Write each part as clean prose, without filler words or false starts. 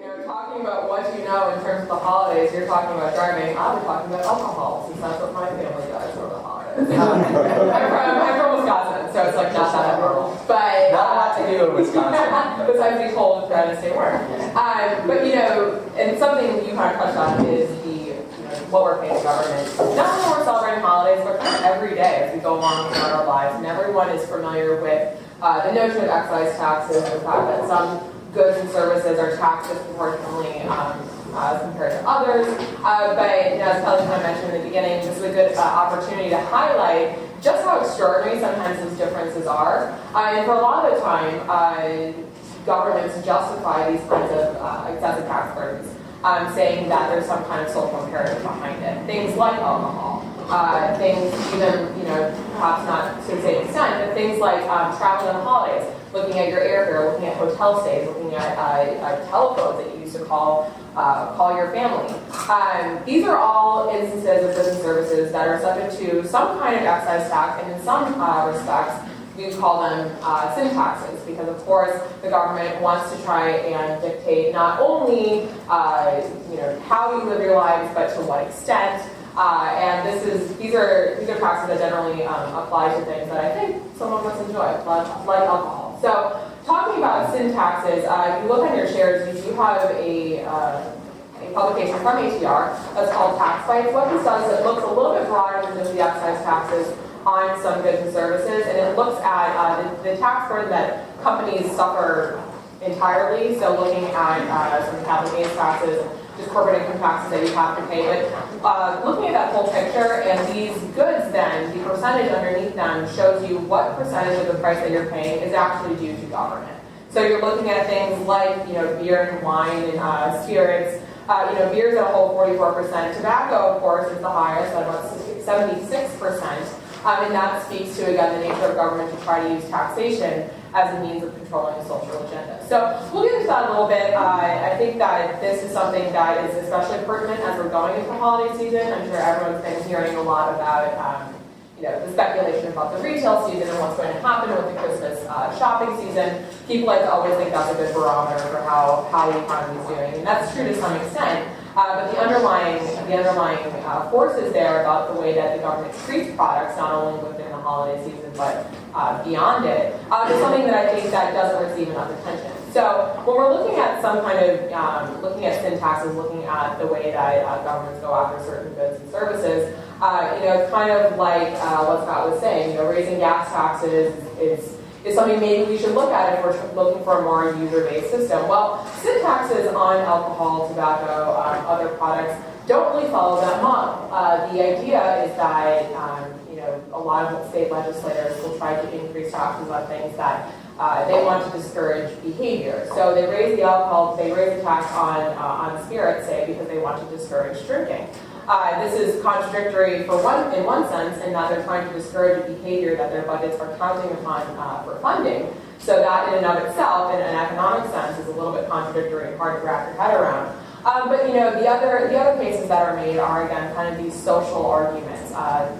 Talking about what you know in terms of the holidays, you're talking about driving. I'll be talking about alcohol, since that's what my family does for the holidays. I'm from Wisconsin, so it's like not that abnormal. But not a lot to do in Wisconsin. Besides be cold and trying to stay warm. But and something you kind of touched on is what we're paying the government. Not only when we're celebrating holidays, but kind of every day as we go along throughout our lives. And everyone is familiar with the notion of excise taxes, the fact that some goods and services are taxed disproportionately as compared to others. But as Kelly kind of mentioned in the beginning, this is a good opportunity to highlight just how extraordinary sometimes those differences are. And for a lot of the time, governments justify these kinds of excessive tax burdens, saying that there's some kind of social imperative behind it. Things like alcohol, things even, perhaps not to the same extent, but things like traveling on the holidays, looking at your airfare, looking at hotel stays, looking at telephones that you used to call your family. These are all instances of goods and services that are subject to some kind of excise tax, and in some respects, we call them sin taxes, because of course the government wants to try and dictate not only how you live your lives, but to what extent. And these are taxes that generally apply to things that I think some of us enjoy, like alcohol. So talking about sin taxes, if you look on your shares, you do have a publication from ATR that's called Tax Bites. What this does is it looks a little bit broader than just the excise taxes on some goods and services, and it looks at the tax burden that companies suffer entirely. So looking at some capital gains taxes, just corporate income taxes that you have to pay. But looking at that whole picture, and these goods then, the percentage underneath them shows you what percentage of the price that you're paying is actually due to government. So you're looking at things like beer and wine and spirits. Beer's at a whole 44%. Tobacco, of course, is the highest at about 76%. And that speaks to, again, the nature of government to try to use taxation as a means of controlling a social agenda. So we'll get into that a little bit. I think that this is something that is especially pertinent as we're going into the holiday season. I'm sure everyone's been hearing a lot about the speculation about the retail season and what's going to happen with the Christmas shopping season. People like to always think that's a good barometer for how the economy is doing, and that's true to some extent. But the underlying forces there about the way that the government treats products, not only within the holiday season but beyond it, is something that I think that doesn't receive enough attention. So when we're looking at some kind of looking at sin taxes, looking at the way that governments go after certain goods and services, it's kind of like what Scott was saying. Raising gas taxes is something maybe we should look at if we're looking for a more user-based system. Well, sin taxes on alcohol, tobacco, other products don't really follow that model. The idea is that a lot of state legislators will try to increase taxes on things that they want to discourage behavior. So they raise the tax on spirits, say, because they want to discourage drinking. This is contradictory in one sense, in that they're trying to discourage a behavior that their budgets are counting upon for funding. So that in and of itself, in an economic sense, is a little bit contradictory and hard to wrap your head around. But the other cases that are made are, again, kind of these social arguments.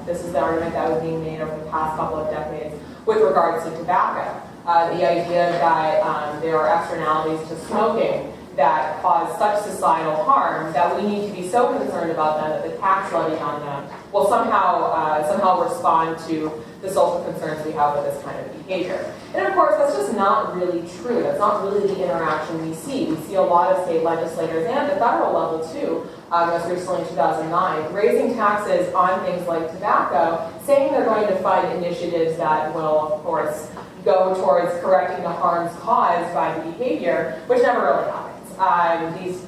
This is the argument that was being made over the past couple of decades with regards to tobacco. The idea that there are externalities to smoking that cause such societal harm that we need to be so concerned about them that the tax levy on them will somehow respond to the social concerns we have with this kind of behavior. And of course, that's just not really true. That's not really the interaction we see. We see a lot of state legislators and at the federal level too, most recently in 2009, raising taxes on things like tobacco, saying they're going to fund initiatives that will, of course, go towards correcting the harms caused by the behavior, which never really happens.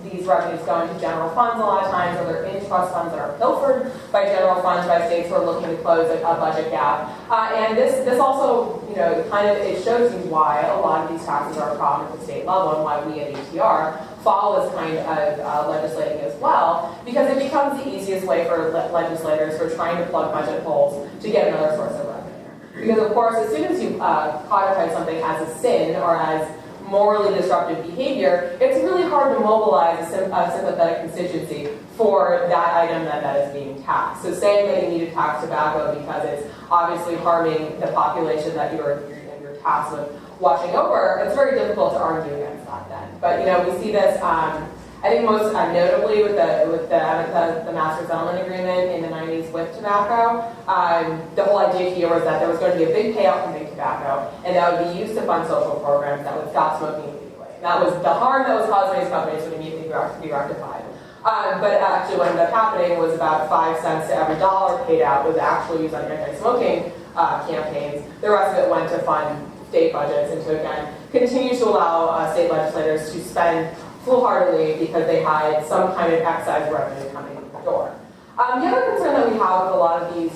These revenues go into general funds a lot of times, or they're in trust funds that are pilfered by general funds by states who are looking to close a budget gap. And this also, it shows you why a lot of these taxes are a problem at the state level, and why we at ATR follow this kind of legislating as well, because it becomes the easiest way for legislators who are trying to plug budget holes to get another source of revenue. Because of course, as soon as you codify something as a sin or as morally disruptive behavior, it's really hard to mobilize a sympathetic constituency for that item that is being taxed. So saying that you need to tax tobacco because it's obviously harming the population that you're tasked with watching over, it's very difficult to argue against that then. But we see this, I think most notably with the Master Settlement Agreement in the 90s with tobacco. The whole idea here was that there was going to be a big payout from big tobacco, and that would be used to fund social programs that would stop smoking immediately. That was the harm that was caused by these companies would immediately be rectified. But actually what ended up happening was about 5 cents to every dollar paid out was actually used on anti-smoking campaigns. The rest of it went to fund state budgets and to, again, continue to allow state legislators to spend full-heartedly because they had some kind of excise revenue coming in the door. The other concern that we have with a lot of these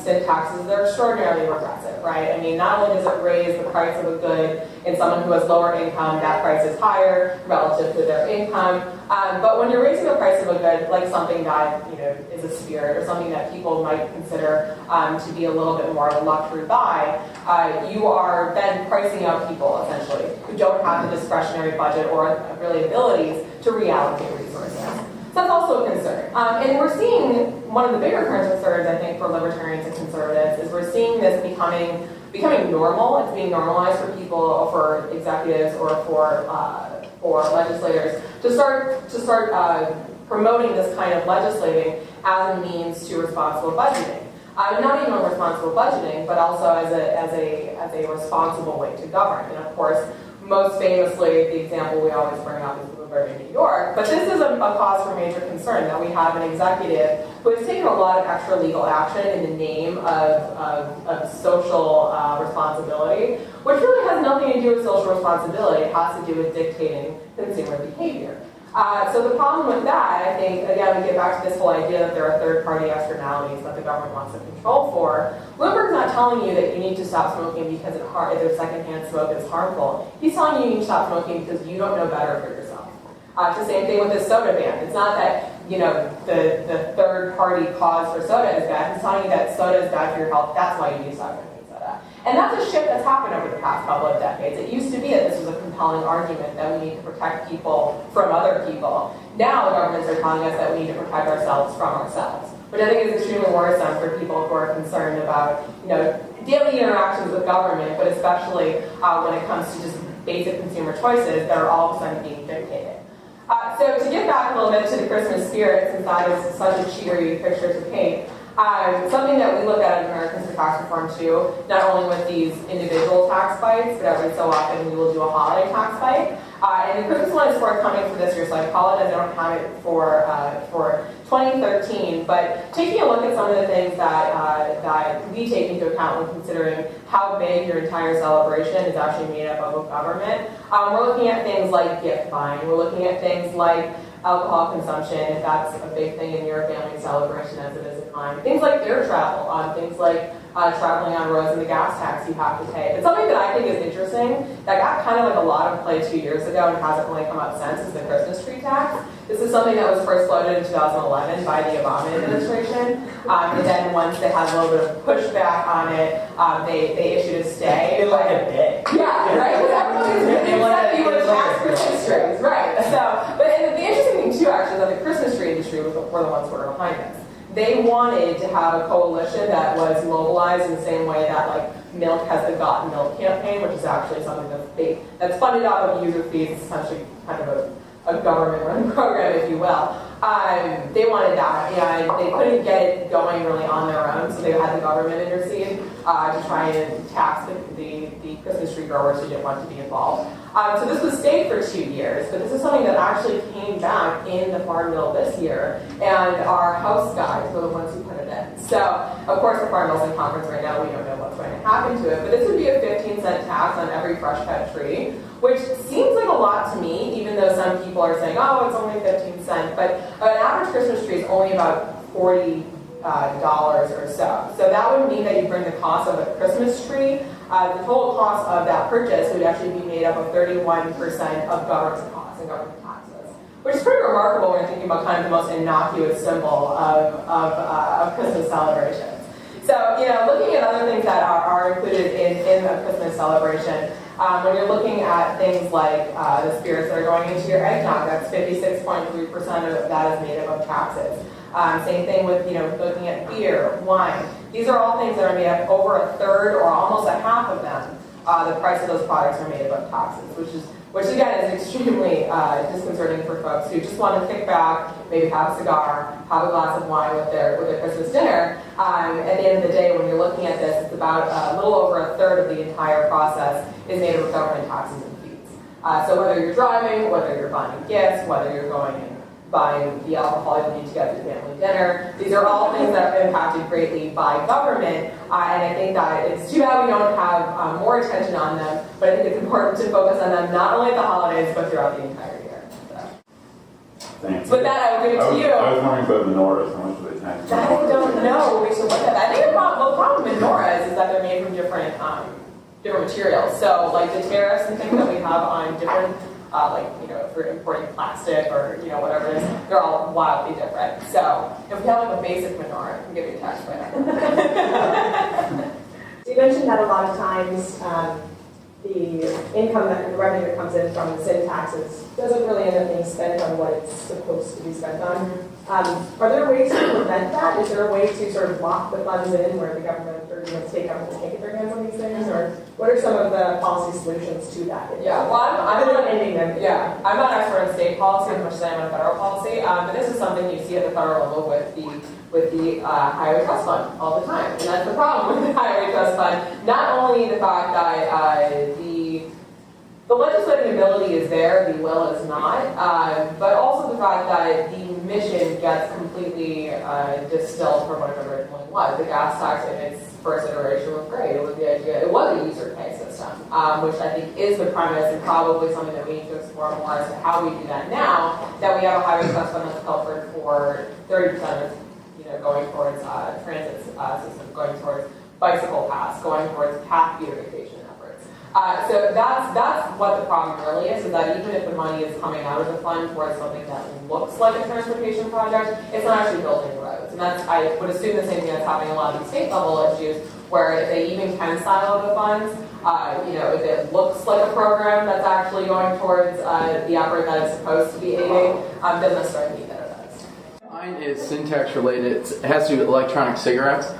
sin taxes is they're extraordinarily regressive, right? I mean, not only does it raise the price of a good in someone who has lower income, that price is higher relative to their income. But when you're raising the price of a good, like something that is a spirit or something that people might consider to be a little bit more of a luxury buy, you are then pricing out people essentially who don't have the discretionary budget or really abilities to reallocate resources. So that's also a concern. And we're seeing one of the bigger concerns, I think, for libertarians and conservatives is we're seeing this becoming normal. It's being normalized for people, for executives, or for legislators to start promoting this kind of legislating as a means to responsible budgeting. Not even responsible budgeting, but also as a responsible way to govern. And of course, most famously, the example we always bring up is Bloomberg in New York. But this is a cause for major concern that we have an executive who has taken a lot of extra legal action in the name of social responsibility, which really has nothing to do with social responsibility. It has to do with dictating consumer behavior. So the problem with that, I think, again, we get back to this whole idea that there are third-party externalities that the government wants to control for. Bloomberg's not telling you that you need to stop smoking because if secondhand smoke is harmful. He's telling you you need to stop smoking because you don't know better for yourself. It's the same thing with this soda ban. It's not that the third-party cause for soda is bad. He's telling you that soda is bad for your health. That's why you need to stop drinking soda. And that's a shift that's happened over the past couple of decades. It used to be that this was a compelling argument that we need to protect people from other people. Now the governments are telling us that we need to protect ourselves from ourselves, which I think is extremely worrisome for people who are concerned about daily interactions with government, but especially when it comes to just basic consumer choices that are all of a sudden being dictated. So to get back a little bit to the Christmas spirit, since that is such a cheery picture to paint, something that we look at in Americans for Tax Reform too, not only with these individual tax bites, but every so often we will do a holiday tax bite. And the Christmas one is forthcoming for this year, so I apologize I don't have it for 2013. But taking a look at some of the things that we take into account when considering how big your entire celebration is actually made up of government, we're looking at things like gift buying. We're looking at things like alcohol consumption, if that's a big thing in your family celebration as it is in mine. Things like air travel, things like traveling on roads and the gas tax you have to pay. But something that I think is interesting, that got kind of like a lot of play 2 years ago and hasn't really come up since, is the Christmas tree tax. This is something that was first floated in 2011 by the Obama administration. And then once they had a little bit of pushback on it, they issued a stay. They like a bit. Yeah, right? Because everybody was going to tax Christmas trees, right? So, but the interesting thing too, actually, is that the Christmas tree industry were the ones who were behind this. They wanted to have a coalition that was mobilized in the same way that like Milk has the Got Milk campaign, which is actually something that's funded out of user fees. It's essentially kind of a government-run program, if you will. They wanted that, and they couldn't get it going really on their own, so they had the government intercede to try and tax the Christmas tree growers who didn't want to be involved. So this was stayed for 2 years, but this is something that actually came back in the Farm Bill this year, and our House guys were the ones who put it in. So, of course, the Farm Bill's in conference right now. We don't know what's going to happen to it, but this would be a 15-cent tax on every fresh-cut tree, which seems like a lot to me, even though some people are saying, oh, it's only 15 cents, but an average Christmas tree is only about $40 or so. So that would mean that you bring the cost of a Christmas tree, the total cost of that purchase would actually be made up of 31% of government costs and government taxes, which is pretty remarkable when you're thinking about kind of the most innocuous symbol of Christmas celebrations. So, looking at other things that are included in a Christmas celebration, when you're looking at things like the spirits that are going into your eggnog, that's 56.3% of that is made up of taxes. Same thing with, looking at beer, wine. These are all things that are made up over a third or almost a half of them the price of those products are made above taxes, which again is extremely disconcerting for folks who just want to kick back, maybe have a cigar, have a glass of wine with their Christmas dinner. At the end of the day, when you're looking at this, it's about a little over a third of the entire process is made up of government taxes and fees. So whether you're driving, whether you're buying gifts, whether you're going and buying the alcohol you need to get to family dinner, these are all things that are impacted greatly by government. And I think that it's too bad we don't have more attention on them, but I think it's important to focus on them not only at the holidays, but throughout the entire year. So. Thanks. With that, I will give it to you. I was wondering about menorahs. How much do they tax? That I don't know. We should look at that. I think the problem with menorahs is that they're made from different materials. So, like the tariffs and things that we have on different, if we're importing plastic or whatever it is, they're all wildly different. So, if we have like a basic menorah, it can give you a tax break. So you mentioned that a lot of times the income, the revenue that comes in from the sin taxes doesn't really end up being spent on what it's supposed to be spent on. Are there ways to prevent that? Is there a way to sort of lock the funds in where the government or state governments can't get their hands on these things? Or what are some of the policy solutions to that? Yeah, well, I'm not ending them. Yeah, I'm not an expert in state policy as much as I am on federal policy, but this is something you see at the federal level with the Highway Trust Fund all the time. And that's the problem with the Highway Trust Fund. Not only the fact that the legislative ability is there, the will is not, but also the fact that the mission gets completely distilled from what it originally was. The gas tax in its first iteration was great. It was the idea, it was a user pay system, which I think is the premise and probably something that we need to explore more as to how we do that now that we have a Highway Trust Fund that's covered for 30% of going towards transit system, going towards bicycle paths, going towards path beautification efforts. So that's what the problem really is that even if the money is coming out of the fund towards something that looks like a transportation project, it's not actually building roads. And I would assume the same thing that's happening in a lot of these state level issues, where if they even can silo the funds, if it looks like a program that's actually going towards the effort that it's supposed to be aiding, doesn't necessarily mean that it does. Mine is syntax related. It has to do with electronic cigarettes.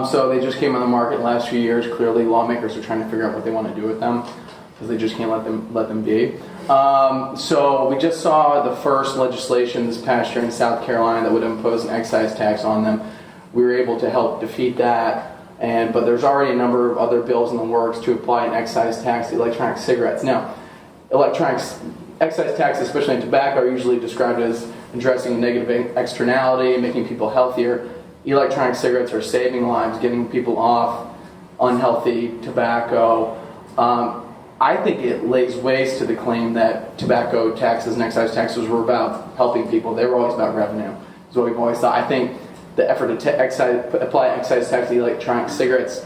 So they just came on the market last few years. Clearly, lawmakers are trying to figure out what they want to do with them because they just can't let them be. So we just saw the first legislation this past year in South Carolina that would impose an excise tax on them. We were able to help defeat that, but there's already a number of other bills in the works to apply an excise tax to electronic cigarettes. Now, excise tax, especially in tobacco, are usually described as addressing a negative externality, making people healthier. Electronic cigarettes are saving lives, getting people off unhealthy tobacco. I think it lays waste to the claim that tobacco taxes and excise taxes were about helping people. They were always about revenue, is what we've always thought. I think the effort to apply excise tax to electronic cigarettes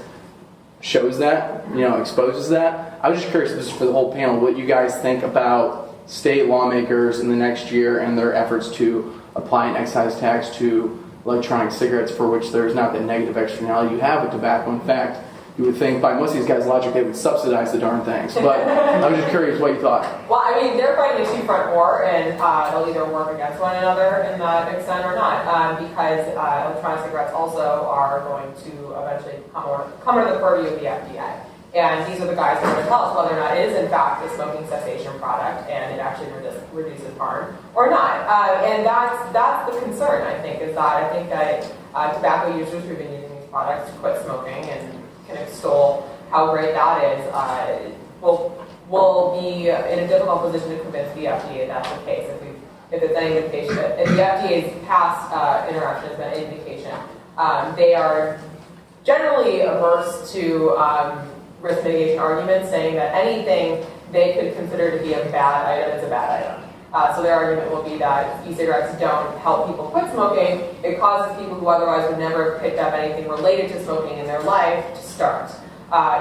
shows that, exposes that. I was just curious, this is for the whole panel, what you guys think about state lawmakers in the next year and their efforts to apply an excise tax to electronic cigarettes, for which there's not the negative externality you have with tobacco. In fact, you would think by most of these guys' logic they would subsidize the darn things. But I was just curious what you thought. Well, I mean, they're fighting a two-front war, and they'll either work against one another in that extent or not, because electronic cigarettes also are going to eventually come under the purview of the FDA. And these are the guys that are going to tell us whether or not it is, in fact, a smoking cessation product and it actually reduces harm or not. And that's the concern, I think, is that I think that tobacco users who've been using these products to quit smoking and can extol how great that is, will be in a difficult position to convince the FDA that's the case. If it's any indication, if the FDA's past interaction has been any indication, they are generally averse to risk mitigation arguments, saying that anything they could consider to be a bad item is a bad item. So their argument will be that e-cigarettes don't help people quit smoking. It causes people who otherwise would never have picked up anything related to smoking in their life to start.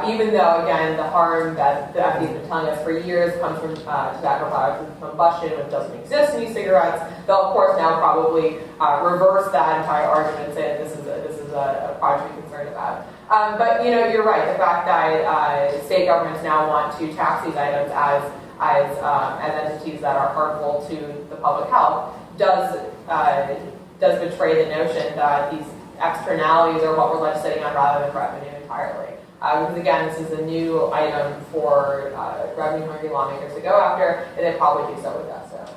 Even though, again, the harm that the FDA has been telling us for years comes from tobacco products with combustion, which doesn't exist in e-cigarettes, they'll, of course, now probably reverse that entire argument and say that this is a product to be concerned about. But you're right. The fact that state governments now want to tax these items as entities that are harmful to the public health does betray the notion that these externalities are what we're legislating on rather than revenue entirely. Because again, this is a new item for revenue hungry lawmakers to go after, and they probably do so with that. So.